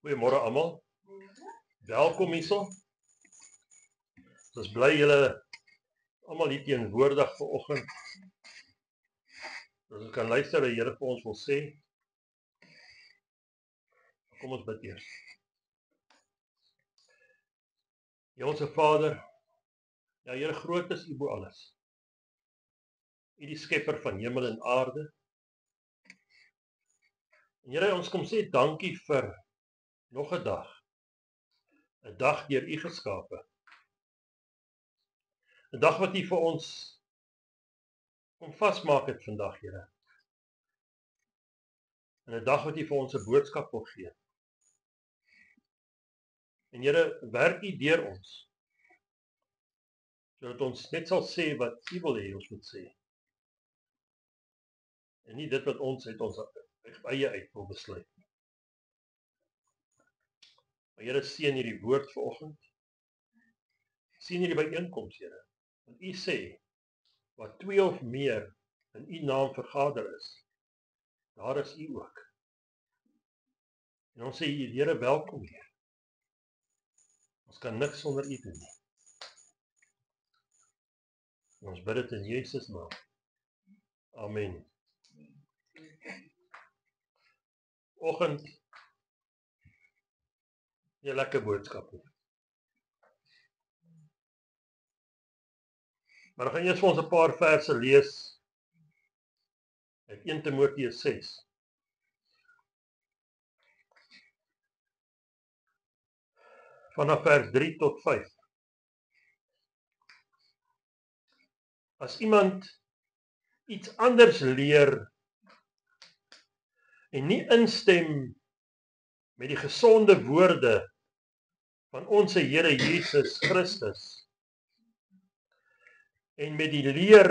Goeiemôre almal. Welkom hierso. Ons bly julle almal hier teenwoordig vanoggend. Ons kan luister wat die Here vir ons wil sê. Kom ons bid eers. Hemelse Vader, ja Here, groot is U bo alles. U die skepper van hemel en aarde. En Here, ons kom sê dankie vir nog 'n dag. 'n Dag deur U geskape. 'n Dag wat U vir ons kom vasmaak het vandag, Here. En 'n dag wat U vir ons 'n boodskap wil gee. En Here, werk U deur ons, sodat ons net sal sê wat U wil hê ons moet sê. En nie dit wat ons uit ons eie uit wil besluit. Maar Here, seën hierdie woord vanoggend. Seën hierdie byeenkoms, Here. Want U sê, wat 2 of meer in U naam vergader is, daar is U ook. En ons sê, Here, welkom hier. Ons kan niks sonder U doen nie. En ons bid dit in Jesus naam. Amen. Oggend, 'n lekker boodskap. Maar ek gaan eers vir ons 'n paar verse lees uit 1 Timoteus 6. Vanaf vers 3 tot 5. As iemand iets anders leer en nie instem met die gesonde woorde van ons Here Jesus Christus en met die leer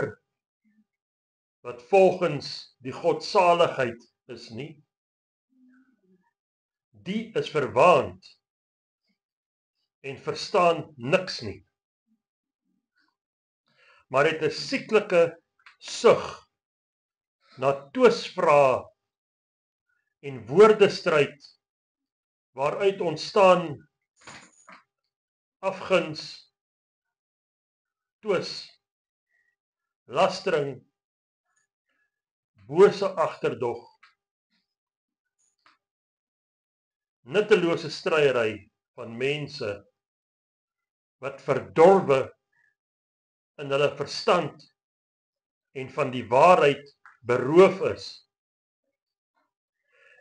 wat volgens die godsaligheid is nie, die is verwaand en verstaan niks nie, maar het 'n sieklike sug na twisvrae en woordestryd waaruit ontstaan afguns, twis, lastering, bose agterdog, nuttelose stryery van mense wat verdorwe in hulle verstand en van die waarheid beroof is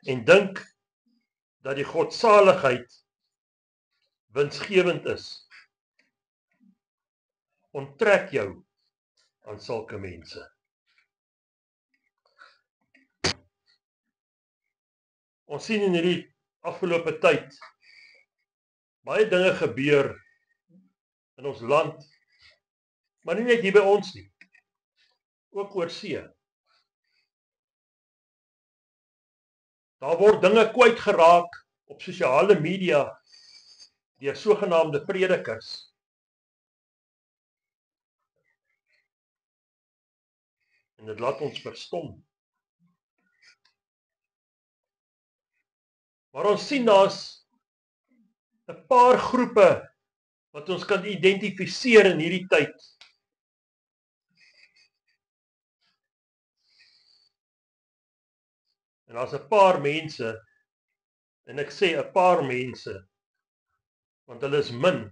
en dink dat die godsaligheid winsgewend is. Onttrek jou aan sulke mense. Ons sien in hierdie afgelope tyd baie dinge gebeur in ons land, maar nie net hier by ons nie, ook oor see. Daar word dinge kwyt geraak op sosiale media deur sogenaamde predikers. En dit laat ons verstom. Maar ons sien daar's 'n paar groepe wat ons kan identifiseer in hierdie tyd. En daar's 'n paar mense, en ek sê 'n paar mense, want hulle is min,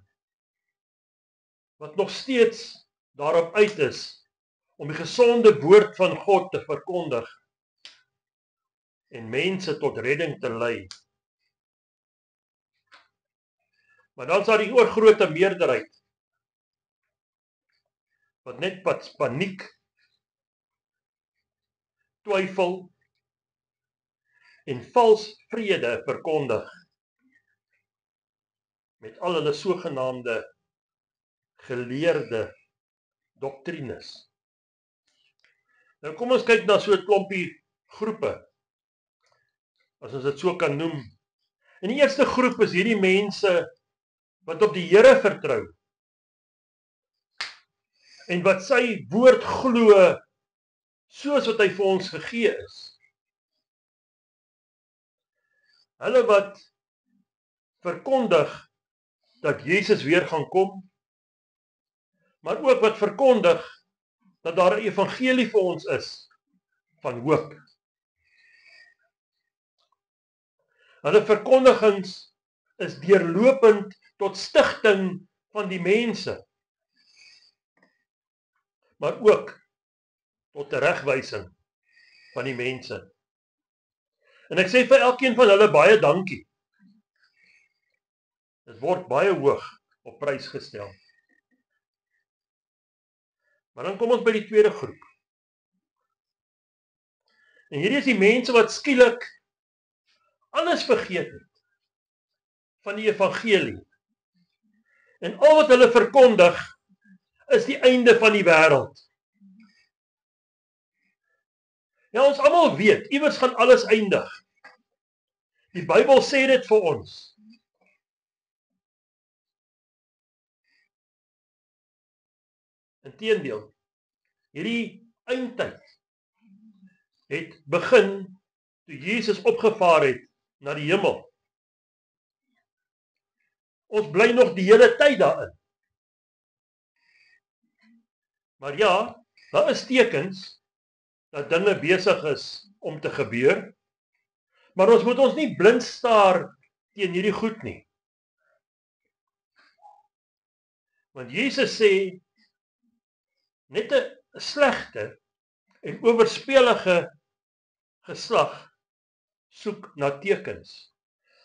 wat nog steeds daarop uit is om die gesonde woord van God te verkondig en mense tot redding te lei. Maar dan is daar die oorgrote meerderheid wat net paniek, twyfel en vals vrede verkondig met al hulle sogenaamde geleerde doktrines. Nou kom ons kyk na so 'n klompie groepe, as ons dit so kan noem. En die eerste groep is hierdie mense wat op die Here vertrou en wat sy woord glo soos wat hy vir ons gegee is. Hulle wat verkondig dat Jesus weer gaan kom, maar ook wat verkondig dat daar 'n evangelie vir ons is van hoop. Hulle verkondigings is deurlopend tot stigting van die mense, maar ook tot teregwysing van die mense. En ek sê vir elkeen van hulle baie dankie. Dit word baie hoog op prys gestel. Maar dan kom ons by die tweede groep. En hierdie is die mense wat skielik alles vergeet het van die evangelie. En al wat hulle verkondig is die einde van die wêreld. Ja, ons almal weet, iewers gaan alles eindig. Die Bybel sê dit vir ons. Inteendeel, hierdie eindtyd het begin toe Jesus opgevaar het na die hemel. Ons bly nog die hele tyd daarin. Maar ja, daar is tekens dat dinge besig is om te gebeur, maar ons moet ons nie blind staar teen hierdie goed nie. Want Jesus sê, net 'n slegte en oorspelige geslag soek na tekens.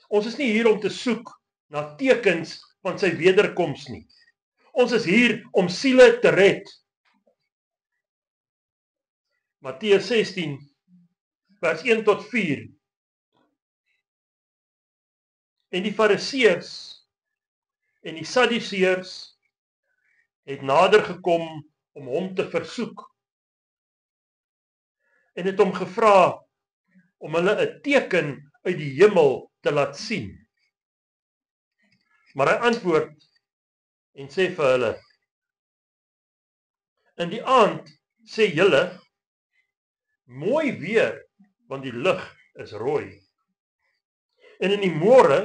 Ons is nie hier om te soek na tekens van sy wederkoms nie. Ons is hier om siele te red. Matteus 16, vers 1 tot 4. En die Fariseërs en die Sadduseërs het nader gekom om hom te versoek. En het hom gevra om hulle 'n teken uit die hemel te laat sien. Maar hy antwoord en sê vir hulle, in die aand sê julle, mooi weer, want die lug is rooi. En in die môre,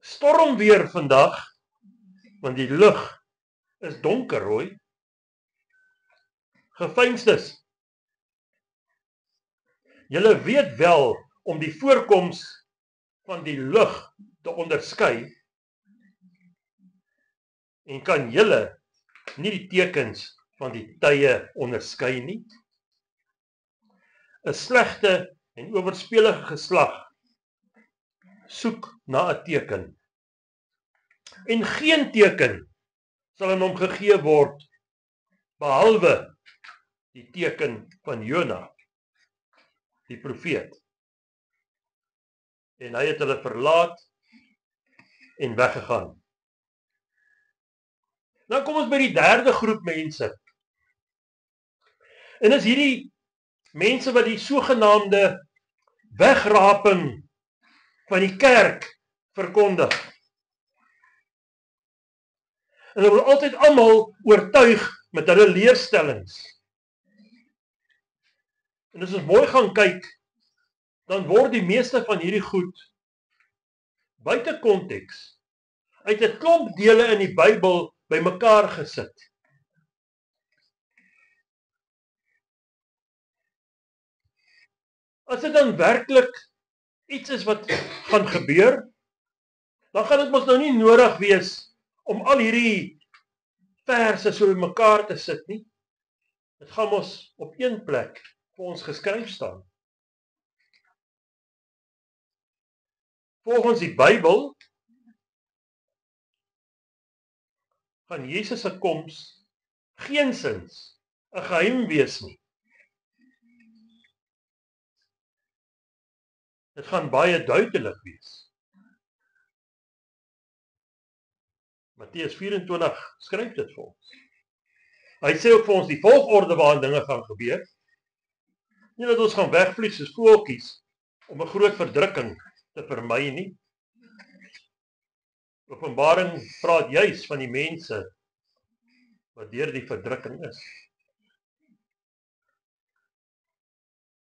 storm weer vandag, want die lug is donkerrooi. Geveinstes. Julle weet wel om die voorkoms van die lug te onderskei, en kan julle nie die tekens van die tye onderskei nie? 'n Slegte en oorspelige geslag soek na 'n teken. En geen teken sal aan hom gegee word behalwe die teken van Jona, die profeet. En hy het hulle verlaat en weggegaan. Dan kom ons by die derde groep mense. En is hierdie mense wat die sogenaamde wegraping van die kerk verkondig. En hulle wil altyd almal oortuig met hulle leerstellings. En as ons mooi gaan kyk, dan word die meeste van hierdie goed buite konteks uit 'n klomp dele in die Bybel bymekaar gesit. As dit dan werklik iets is wat gaan gebeur, dan gaan dit mos nou nie nodig wees om al hierdie verse so bymekaar te sit nie. Dit gaan mos op een plek vir ons geskryf staan. Volgens die Bybel gaan Jesus se koms geensins 'n geheim wees nie. Dit gaan baie duidelik wees. Matteus 24 skryf dit vir ons. Hy sê ook vir ons die volgorde waarin dinge gaan gebeur. Nie dat ons gaan wegvlieg soos voeltjies om 'n groot verdrukking te vermy nie. Openbaring praat juis van die mense wat deur die verdrukking is.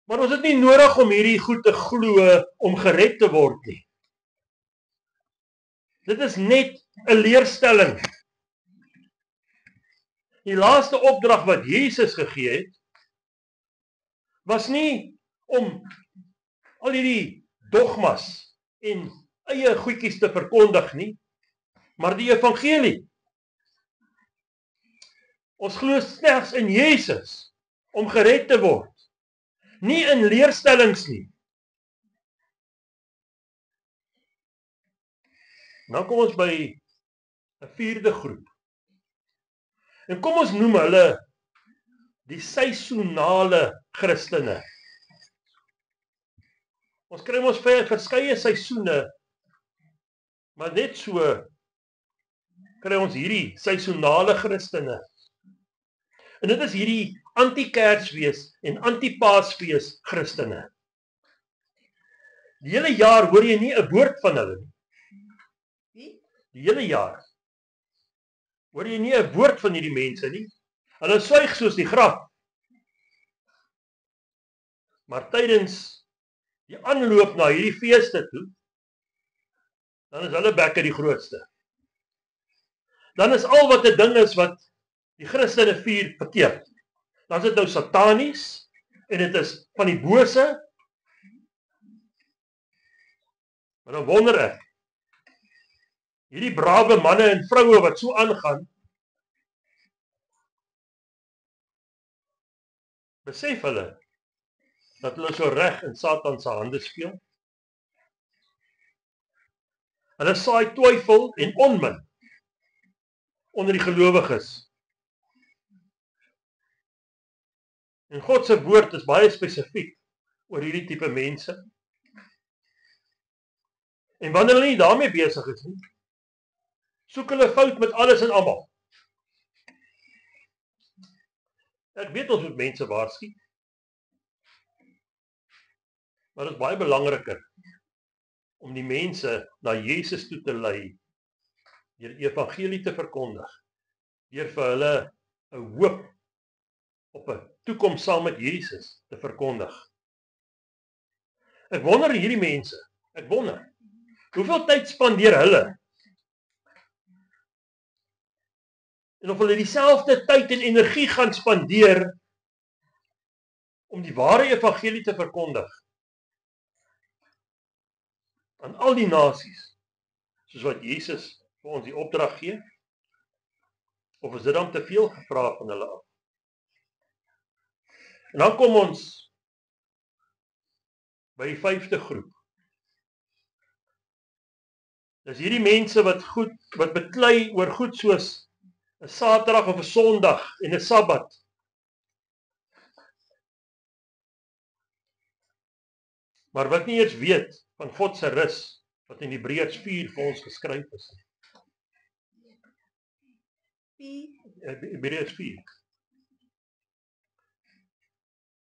Maar ons het nie nodig om hierdie goed te glo om gered te word nie. Dit is net 'n leerstelling. Die laaste opdrag wat Jesus gegee het, was nie om al hierdie dogmas en eie goedjies te verkondig nie, maar die evangelie. Ons glo slegs in Jesus om gered te word, nie in leerstellings nie. Nou kom ons by 'n vierde groep. En kom ons noem hulle die seisonale Christene. Ons kry ons verskeie seisoene, maar net so kry ons hierdie seisonale Christene. En dit is hierdie anti-Kersfees en anti-Paasfees Christene. Die hele jaar hoor jy nie 'n woord van hulle nie. Die hele jaar hoor jy nie 'n woord van hierdie mense nie. Hulle swyg soos die graf. Maar tydens die aanloop na hierdie feeste toe, dan is hulle bekke die grootste. Dan is al wat 'n ding is wat die Christene vier verkeerd. Dan is dit nou satanies en dit is van die bose. Maar dan wonder ek, hierdie brawe manne en vroue wat so aangaan, besef hulle dat hulle so reg in Satan se hande speel? Hulle saai twyfel en onmin onder die gelowiges. En God se woord is baie spesifiek oor hierdie tipe mense. En wanneer hulle nie daarmee besig is nie, soek hulle fout met alles en almal. Ek weet ons moet mense waarsku, maar dit is baie belangriker om die mense na Jesus toe te lei, deur die evangelie te verkondig, deur vir hulle 'n hoop op 'n toekoms saam met Jesus te verkondig. Ek wonder hierdie mense, hoeveel tyd spandeer hulle? En of hulle dieselfde tyd en energie gaan spandeer om die ware evangelie te verkondig aan al die nasies, soos wat Jesus vir ons die opdrag gee? Of is dit dan te veel gevra van hulle af? En dan kom ons by die 5de groep. Dis hierdie mense wat beklei oor goed soos 'n Saterdag of 'n Sondag en 'n Sabbat. Maar wat nie eens weet van God se rus wat in Hebreërs 4 vir ons geskryf is. Hebreërs 4.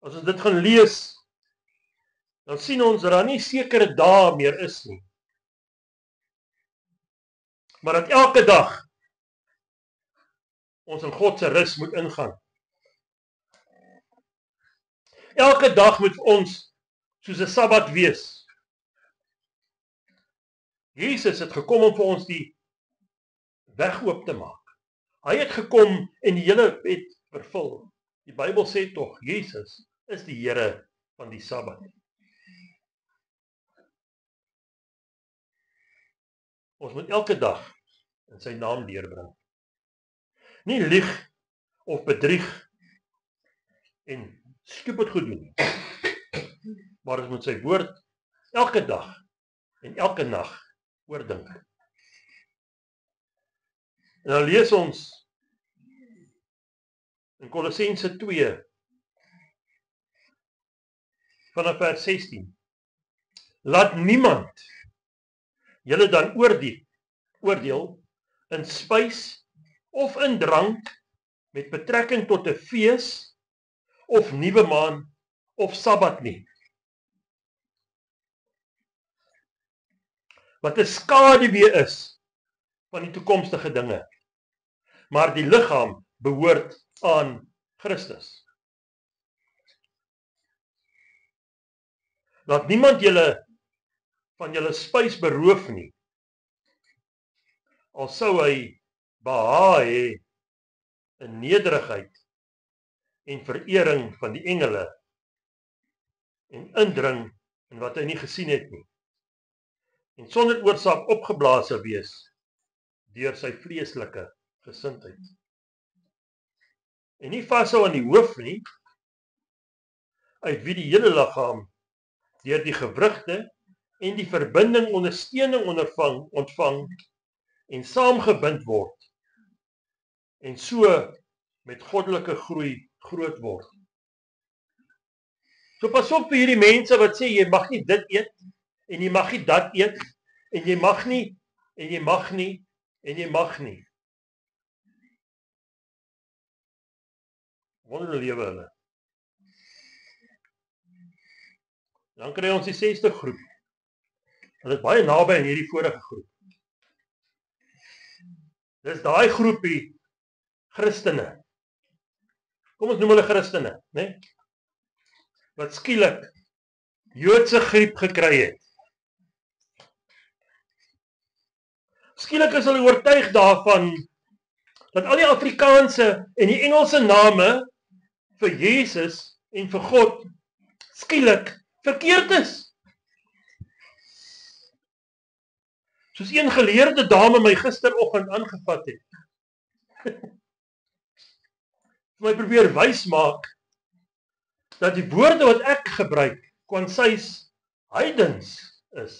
As ons dit gaan lees, dan sien ons dat daar nie sekere dae meer is nie. Maar dat elke dag ons in God se rus moet ingaan. Elke dag moet ons soos 'n Sabbat wees. Jesus het gekom om vir ons die weg oop te maak. Hy het gekom en die hele wet vervul. Die Bybel sê tog, Jesus is die Here van die Sabbat. Ons moet elke dag in sy naam deurbring. Nie lieg of bedrieg en stupid goed doen. Maar ons moet sy woord elke dag en elke nag oordink. En dan lees ons in Kolossense 2 vanaf vers 16. Laat niemand julle dan oordeel in spys of in drank met betrekking tot 'n fees of nuwe maan of Sabbat nie. Wat 'n skaduwee is van die toekomstige dinge. Maar die liggaam behoort aan Christus. Laat niemand julle van julle spys beroof nie. al sou hy behaag hê in nederigheid en verering van die engele en indring in wat hy nie gesien het nie, en sonder oorsaak opgeblaas sou wees deur sy vleeslike gesindheid. En nie vashou aan die hoof nie, uit wie die hele liggaam deur die gewrigte en die verbinding ondersteuning ontvang en saamgebind word, en so met goddelike groei groot word. So pas op vir hierdie mense wat sê, jy mag nie dit eet, en jy mag nie dat eet, en jy mag nie, en jy mag nie, en jy mag nie. Wonder lewe hulle. Dan kry ons die 6de groep. Hulle is baie naby aan hierdie vorige groep. Dis daai groepie Christene. Kom ons noem hulle Christene, né? Wat skielik Joodse griep gekry het. Skielik is hulle oortuig daarvan dat al die Afrikaanse en die Engelse name vir Jesus en vir God skielik verkeerd is. Soos een geleerde dame my gisteroggend aangevat het. My probeer wys maak dat die woorde wat ek gebruik, kwansies heidens is.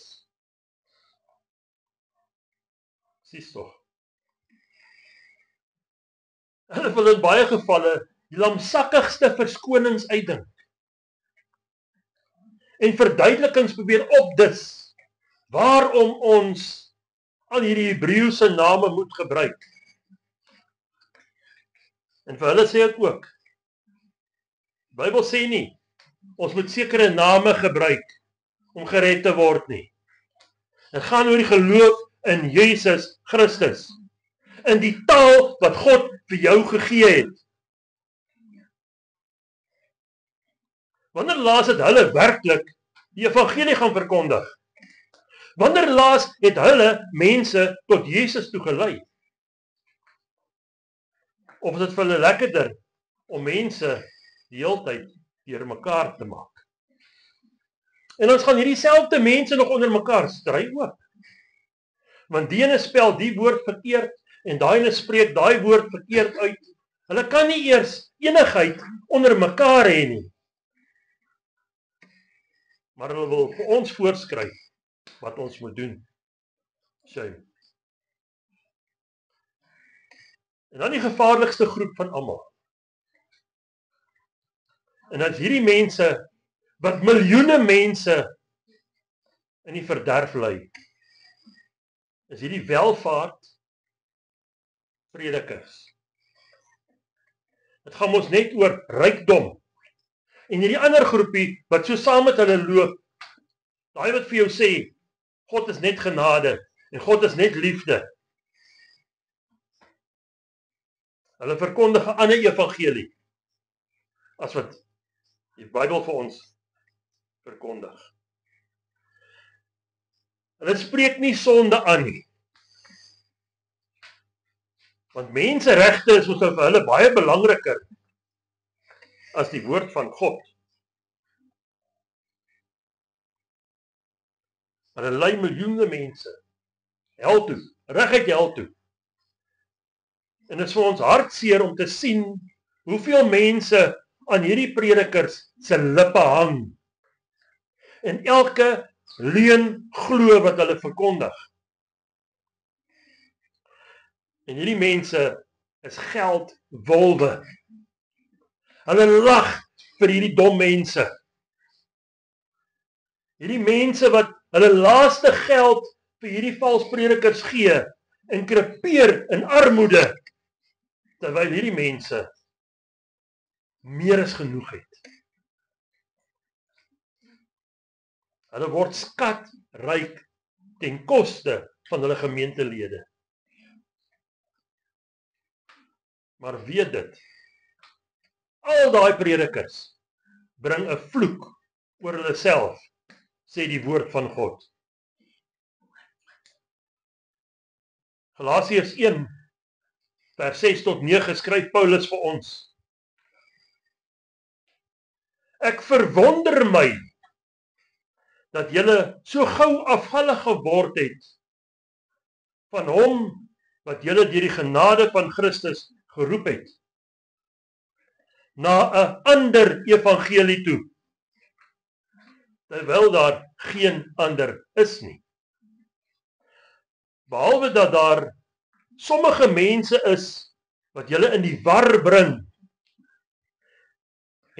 Sies tog. Hulle wil in baie gevalle die lamsakkigste verskonings uitdink. En verduidelikings probeer opdis waarom ons al hierdie Hebreëse name moet gebruik. En vir hulle sê ek ook, die Bybel sê nie, ons moet sekere name gebruik om gered te word nie. Dit gaan oor die geloof in Jesus Christus, in die taal wat God vir jou gegee het. Wanneer laas het hulle werklik die evangelie gaan verkondig? Wanneer laas het hulle mense tot Jesus toe gelei? Of is dit vir hulle lekkerder om mense die hele tyd deur mekaar te maak? En ons gaan hierdie selfde mense nog onder mekaar stry ook. Want die ene spel die woord verkeerd en daai ene spreek daai woord verkeerd uit. Hulle kan nie eers enigheid onder mekaar hê nie. Maar hulle wil vir ons voorskryf wat ons moet doen. Shame. En dan die gevaarlikste groep van almal. En dit is hierdie mense wat miljoene mense in die verderf lei. Is hierdie welvaart predikers. Dit gaan ons net oor rykdom. En hierdie ander groepie wat so saam met hulle loop, daai wat vir jou sê, God is net genade en God is net liefde. Hulle verkondig 'n ander evangelie as wat die Bybel vir ons verkondig. Hulle spreek nie sonde aan nie. Want menseregte is vir hulle baie belangriker as die woord van God. Maar hulle lei miljoene mense hel toe, reguit hel toe. En dit is vir ons hartseer om te sien hoeveel mense aan hierdie predikers se lippe hang. En elke leuen glo wat hulle verkondig. En hierdie mense is geldwolwe. Hulle lag vir hierdie dom mense. Hierdie mense wat hulle laaste geld vir hierdie valspredikers gee en krepeer in armoede, terwyl hierdie mense meer as genoeg het. Hulle word skatryk ten koste van hulle gemeentelede. Maar weet dit, al daai predikers bring 'n vloek oor hulle self, sê die woord van God. Galasiërs 1, vers 6 tot 9 skryf Paulus vir ons. Ek verwonder my dat julle so gou afvallig geword het van hom wat julle deur die genade van Christus geroep het, na 'n ander evangelie toe, terwyl daar geen ander is nie. Behalwe dat daar sommige mense is wat julle in die war bring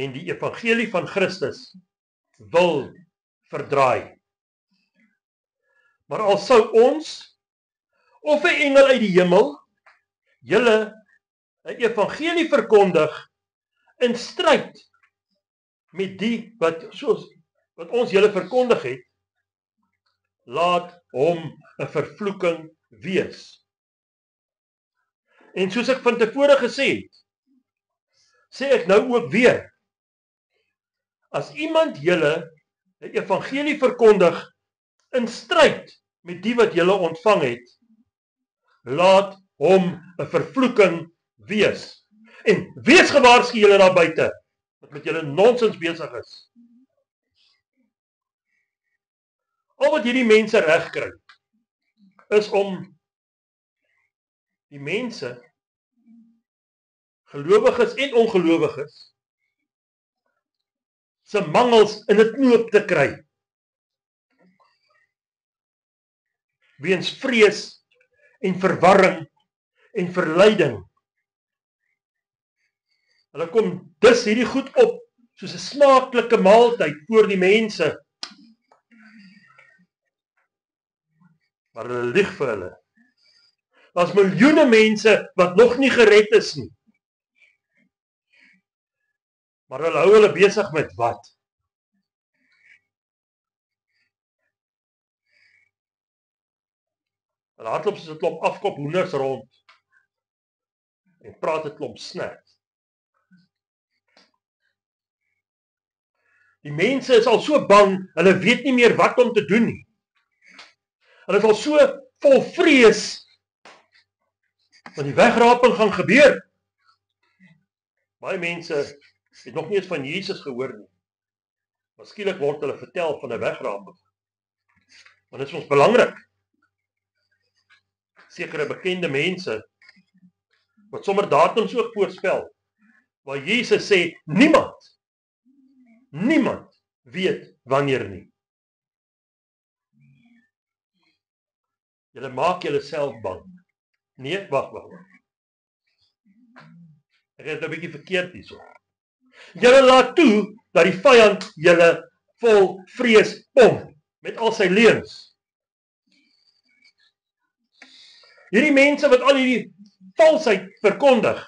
en die evangelie van Christus wil verdraai. Maar al sou ons of 'n engel uit die hemel julle 'n evangelie verkondig in stryd met die wat ons julle verkondig het, laat hom 'n vervloeking wees. En soos ek van tevore gesê het, sê ek nou ook weer, as iemand julle 'n evangelie verkondig in stryd met die wat julle ontvang het, laat hom 'n vervloeking wees. En wees gewaarsku julle daar buite, wat met julle nonsens besig is. Al wat hierdie mense reg kry, is om die mense, gelowiges en ongelowiges, se mangels in 'n knoop te kry. Weens vrees en verwarring en verleiding. Hulle kom dus hierdie goed op soos 'n smaaklike maaltyd voor die mense. Maar hulle lieg vir hulle. Daar's miljoene mense wat nog nie gered is nie. Maar hulle hou hulle besig met wat? Hulle hardloop soos 'n klomp afkop hoenders rond en praat 'n klomp snert. Die mense is al so bang, hulle weet nie meer wat om te doen nie. Hulle is al so vol vrees, want die wegraping gaan gebeur. Baie mense het nog nie eens van Jesus gehoor nie. Maar skielik word hulle vertel van 'n wegraping. Want dit is ons belangrik. Sekere bekende mense, wat sommer datums ook voorspel, waar Jesus sê, niemand weet wanneer nie. Julle maak julleself bang. Nee, wag. Ek het 'n bietjie verkeerd hierso. Julle laat toe dat die vyand julle vol vrees pomp met al sy leuns. Hierdie mense wat al hierdie valsheid verkondig,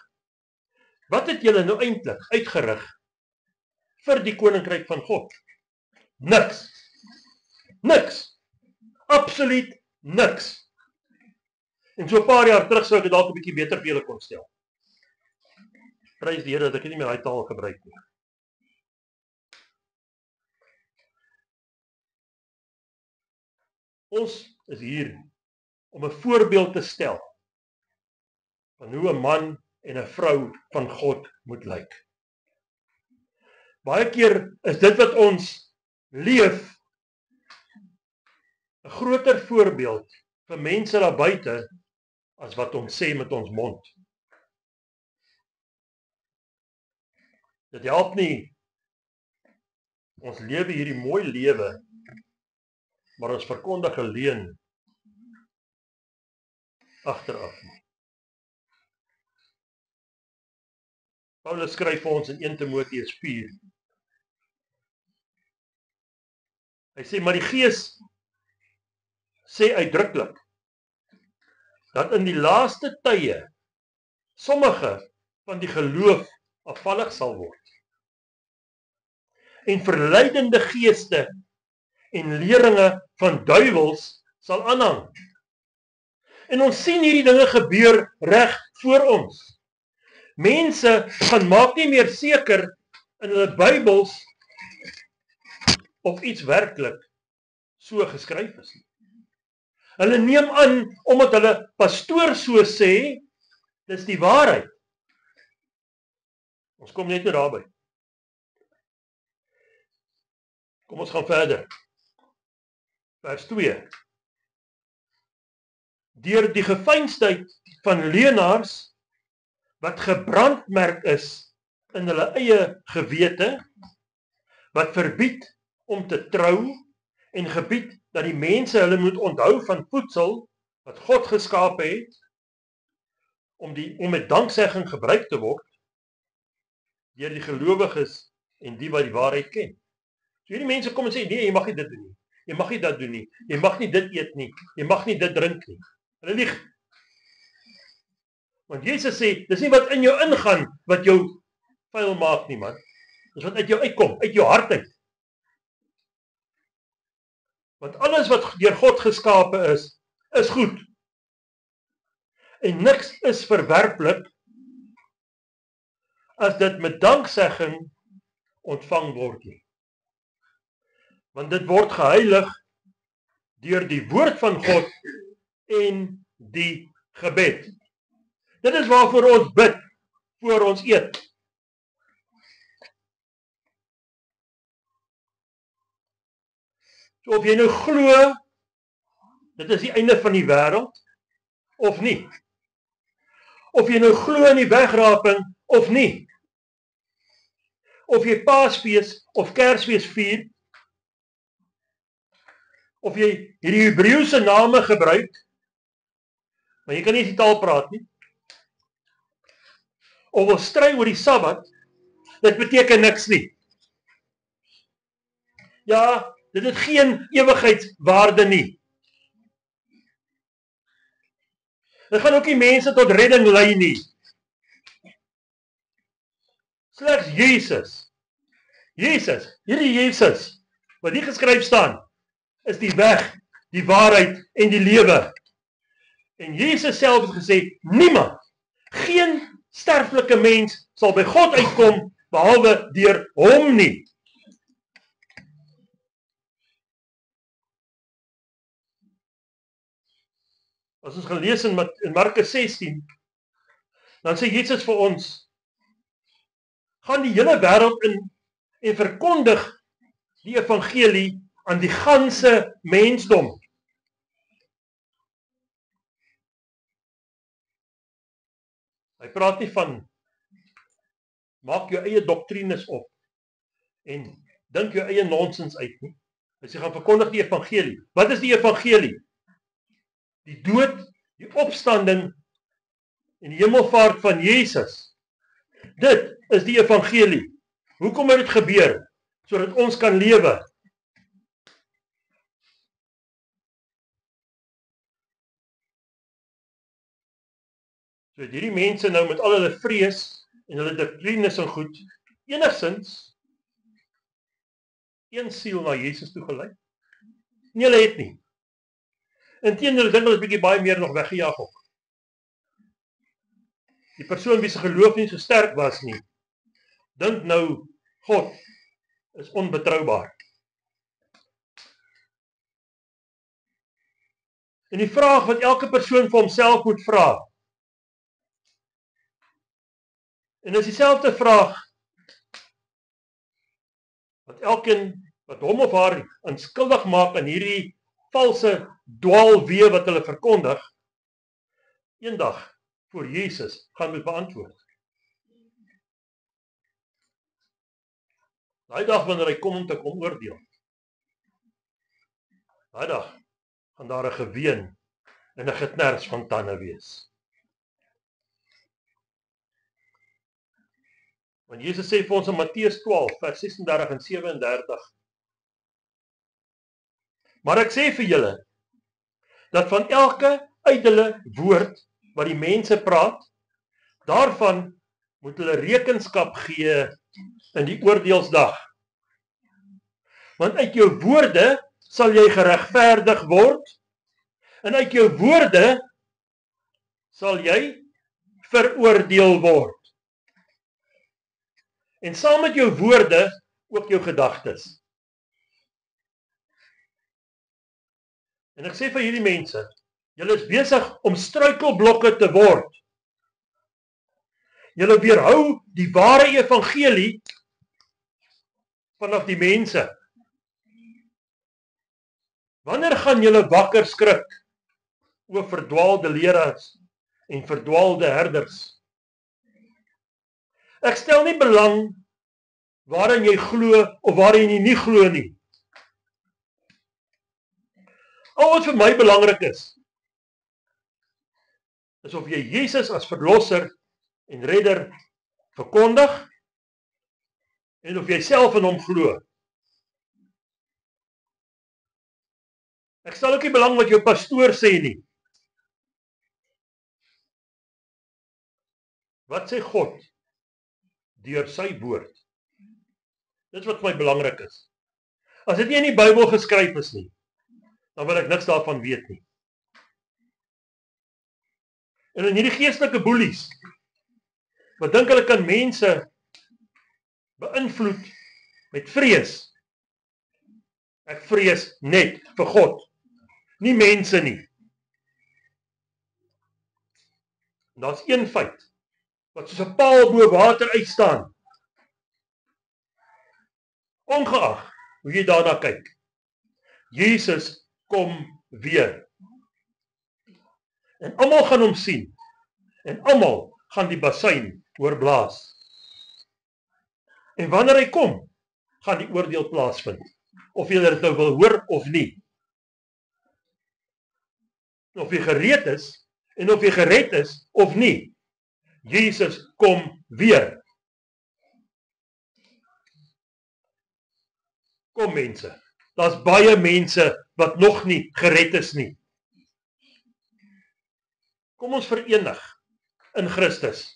wat het julle nou eintlik uitgerig vir die koninkryk van God? Niks. Absoluut niks. En so 'n paar jaar terug sou ek dit dalk 'n bietjie beter vir julle kon stel. Prys die Here dat ek nie meer daai taal gebruik nie. Ons is hier om 'n voorbeeld te stel van hoe 'n man en 'n vrou van God moet lyk. Baie keer is dit wat ons leef 'n groter voorbeeld vir mense daar buite as wat ons sê met ons mond. Dit help nie. Ons lewe hierdie mooi lewe, maar ons verkondig 'n leuen agteraf nie. Paulus skryf vir ons in 1 Timoteus 4. Hy sê, maar die Gees sê uitdruklik dat in die laaste tye sommige van die geloof afvallig sal word en verleidende geeste en leringe van duiwels sal aanhang. En ons sien hierdie dinge gebeur reg voor ons. Mense gaan maak nie meer seker in hulle Bybels of iets werklik so geskryf is nie. Hulle neem aan, omdat hulle pastoor so sê, dis die waarheid. Ons kom net nou daarby. Kom ons gaan verder. Vers 2. Deur die gefeinsdheid van leuenaars, wat gebrandmerk is in hulle eie gewete, wat verbied om te trou, en gebied dat die mense hulle moet onthou van voedsel, wat God geskape het, om met danksegging gebruik te word, deur die gelowiges en die wat die waarheid ken. So hierdie mense kom en sê, nee, jy mag nie dit doen nie, jy mag nie dat doen nie, jy mag nie dit eet nie, jy mag nie dit drink nie. Hulle lieg. Want Jesus sê, dis nie wat in jou ingaan, wat jou vuil maak nie, man. Dis wat uit jou uitkom, uit jou hart uit. Want alles wat deur God geskape is goed. En niks is verwerplik, as dit met danksegging ontvang word nie. Want dit word geheilig deur die woord van God en die gebed. Dit is waarvoor ons bid, voor ons eet. So of jy nou glo, dit is die einde van die wêreld, of nie. Of jy nou glo in die wegraping, of nie. Of jy Paasfees of Kersfees vier, of jy hierdie Hebreëse name gebruik, maar jy kan nie die taal praat nie. Of ons stry oor die Sabbat, dit beteken niks nie. Ja, dit het geen ewigheidswaarde nie. Dit gaan ook nie mense tot redding lei nie. Slegs Jesus, hierdie Jesus, wat hier geskryf staan, is die weg, die waarheid en die lewe. En Jesus self het gesê, niemand, geen sterflike mens sal by God uitkom, behalwe deur hom nie. As ons gaan lees in Markus 16, dan sê Jesus vir ons, gaan die hele wêreld in en verkondig die evangelie aan die ganse mensdom. Hy praat nie van, maak jou eie doktrines op, en dink jou eie nonsens uit nie. Hy sê, gaan verkondig die evangelie. Wat is die evangelie? Die dood, die opstanding en die hemelvaart van Jesus. Dit is die evangelie. Hoekom het dit gebeur? Sodat ons kan lewe. So hierdie mense nou met al hulle vrees en hulle doktrines en goed, enigstens een siel na Jesus toe gelei. Nee, hulle het nie. Inteendeel, dink hulle bietjie baie meer nog weggejaag ook. Die persoon wie se geloof nie so sterk was nie, dink nou, God is onbetroubaar. En die vraag wat elke persoon vir homself moet vra, en is dieselfde vraag, wat elkeen wat hom of haar onskuldig maak in hierdie valse dwaalweë wat hulle verkondig, eendag voor Jesus gaan moet beantwoord. Daai dag wanneer hy kom om te kom oordeel. Daai dag gaan daar 'n geween en 'n geknars van tande wees. Want Jesus sê vir ons in Matteus 12, vers 36 en 37, maar ek sê vir julle, dat van elke ydelle woord wat die mense praat, daarvan moet hulle rekenskap gee in die oordeelsdag. Want uit jou woorde sal jy geregverdig word, en uit jou woorde sal jy veroordeel word. En saam met jou woorde ook jou gedagtes. En ek sê vir hierdie mense, julle is besig om struikelblokke te word. Julle weerhou die ware evangelie vanaf die mense. Wanneer gaan julle wakker skrik oor verdwaalde leraars en verdwaalde herders? Ek stel nie belang waarin jy glo of waarin jy nie glo nie. Al wat vir my belangrik is of jy Jesus as verlosser en redder verkondig en of jy self in hom glo. Ek stel ook nie belang wat jou pastoor sê nie. Wat sê God deur sy woord? Dit wat vir my belangrik is. As dit nie in die Bybel geskryf is nie, dan wil ek niks daarvan weet nie. En in hierdie geestelike boelies, wat dink hulle kan mense beïnvloed met vrees. Ek vrees net vir God, nie mense nie. Daar's een feit, wat soos 'n paal bo water uitstaan. Ongeag hoe jy daarna kyk, Jesus kom weer. En almal gaan hom sien, en almal gaan die basuin oorblaas. En wanneer hy kom, gaan die oordeel plaasvind, of jy dit nou wil hoor of nie. Of jy gereed is, en of jy gered is of nie, Jesus kom weer. Kom mense, daar's baie mense wat nog nie gered is nie. Kom ons verenig in Christus.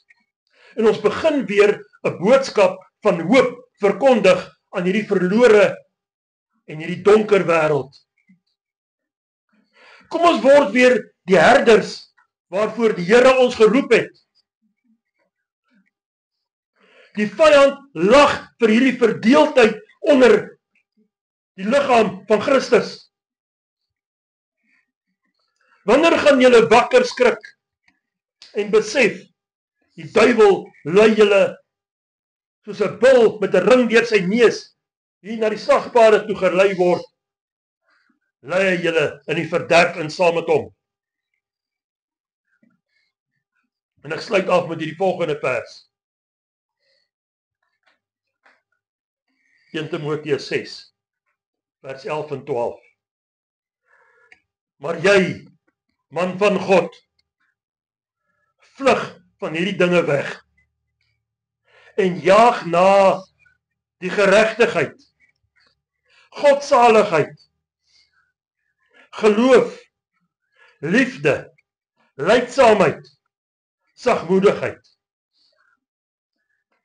En ons begin weer 'n boodskap van hoop verkondig aan hierdie verlore en hierdie donker wêreld. Kom ons word weer die herders waarvoor die Here ons geroep het. Die vyand lag vir hierdie verdeeldheid onder die liggaam van Christus. Wanneer gaan julle wakker skrik en besef, die duiwel lei julle soos 'n bil met 'n ring deur sy neus hier na die slagpade toe gelei word, lei hy julle in die verderf in saam met hom. En ek sluit af met hierdie volgende vers. 1 Timoteus 6, vers 11 en 12. Maar jy, man van God, vlug van hierdie dinge weg en jaag na die geregtigheid, godsaligheid, geloof, liefde, lydsaamheid, sagmoedigheid.